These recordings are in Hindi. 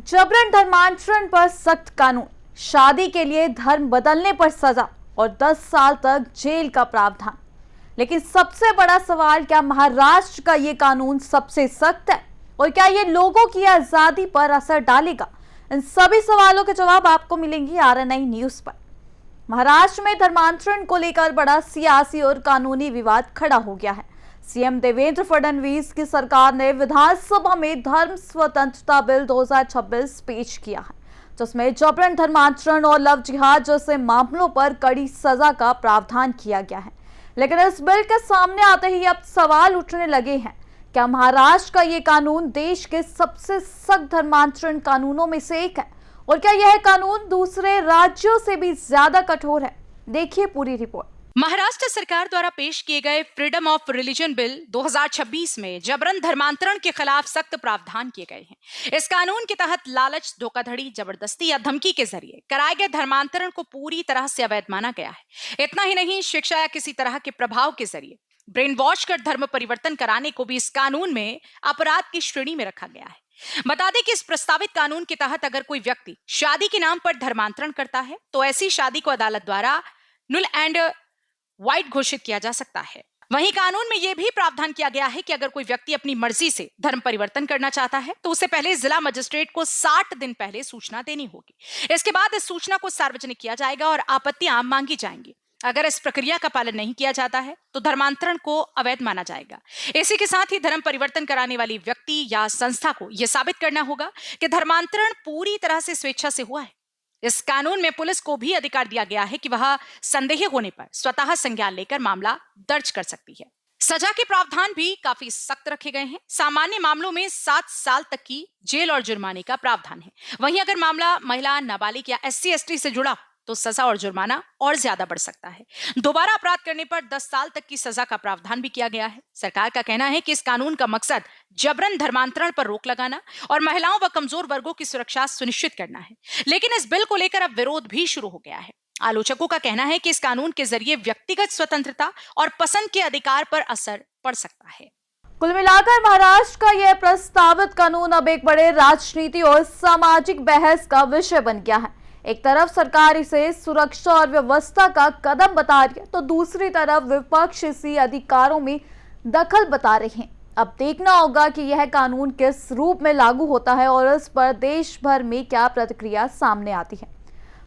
जबरन धर्मांतरण पर सख्त कानून, शादी के लिए धर्म बदलने पर सजा और 10 साल तक जेल का प्रावधान। लेकिन सबसे बड़ा सवाल, क्या महाराष्ट्र का ये कानून सबसे सख्त है और क्या ये लोगों की आजादी पर असर डालेगा? इन सभी सवालों के जवाब आपको मिलेंगे RNI न्यूज पर। महाराष्ट्र में धर्मांतरण को लेकर बड़ा सियासी और कानूनी विवाद खड़ा हो गया है। सीएम देवेंद्र फडणवीस की सरकार ने विधानसभा में धर्म स्वतंत्रता बिल 2026 पेश किया है, जिसमें जबरन धर्मांतरण और लव जिहाद जैसे मामलों पर कड़ी सजा का प्रावधान किया गया है। लेकिन इस बिल के सामने आते ही अब सवाल उठने लगे हैं, क्या महाराष्ट्र का ये कानून देश के सबसे सख्त धर्मांतरण कानूनों में से एक है और क्या यह कानून दूसरे राज्यों से भी ज्यादा कठोर है? देखिए पूरी रिपोर्ट। महाराष्ट्र सरकार द्वारा पेश किए गए फ्रीडम ऑफ रिलीजन बिल 2026 में जबरन धर्मांतरण के खिलाफ सख्त प्रावधान किए गए हैं। इस कानून के तहत लालच, धोखाधड़ी, जबरदस्ती या धमकी के जरिए कराए गए धर्मांतरण को पूरी तरह से अवैध माना गया है। इतना ही नहीं, शिक्षा या किसी तरह के प्रभाव के जरिए ब्रेन वॉश कर धर्म परिवर्तन कराने को भी इस कानून में अपराध की श्रेणी में रखा गया है। बता दें कि इस प्रस्तावित कानून के तहत अगर कोई व्यक्ति शादी के नाम पर धर्मांतरण करता है तो ऐसी शादी को अदालत द्वारा नुल एंड वाइड घोषित किया जा सकता है। वहीं कानून में यह भी प्रावधान किया गया है कि अगर कोई व्यक्ति अपनी मर्जी से धर्म परिवर्तन करना चाहता है तो उसे पहले जिला मजिस्ट्रेट को 60 दिन पहले सूचना देनी होगी। इसके बाद इस सूचना को सार्वजनिक किया जाएगा और आपत्तियां मांगी जाएंगी। अगर इस प्रक्रिया का पालन नहीं किया जाता है तो धर्मांतरण को अवैध माना जाएगा। इसी के साथ ही धर्म परिवर्तन कराने वाली व्यक्ति या संस्था को यह साबित करना होगा कि धर्मांतरण पूरी तरह से स्वेच्छा से हुआ है। इस कानून में पुलिस को भी अधिकार दिया गया है कि वह संदेह होने पर स्वतः संज्ञान लेकर मामला दर्ज कर सकती है। सजा के प्रावधान भी काफी सख्त रखे गए हैं। सामान्य मामलों में 7 साल तक की जेल और जुर्माने का प्रावधान है। वहीं अगर मामला महिला, नाबालिग या SC/ST से जुड़ा तो सजा और जुर्माना और ज्यादा बढ़ सकता है। दोबारा अपराध करने पर 10 साल तक की सजा का प्रावधान भी किया गया है। सरकार का कहना है कि इस कानून का मकसद जबरन धर्मांतरण पर रोक लगाना और महिलाओं व कमजोर वर्गों की सुरक्षा सुनिश्चित करना है। लेकिन इस बिल को लेकर अब विरोध भी शुरू हो गया है। आलोचकों का कहना है कि इस कानून के जरिए व्यक्तिगत स्वतंत्रता और पसंद के अधिकार पर असर पड़ सकता है। कुल मिलाकर महाराष्ट्र का यह प्रस्तावित कानून अब एक बड़े राजनीति और सामाजिक बहस का विषय बन गया है। एक तरफ सरकार इसे सुरक्षा और व्यवस्था का कदम बता रही है तो दूसरी तरफ विपक्ष इसी अधिकारों में दखल बता रहे हैं। अब देखना होगा कि यह कानून किस रूप में लागू होता है और इस पर देश भर में क्या प्रतिक्रिया सामने आती है।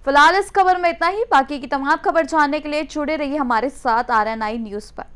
फिलहाल इस खबर में इतना ही। बाकी की तमाम खबर जानने के लिए जुड़े रहिए हमारे साथ RNI न्यूज पर।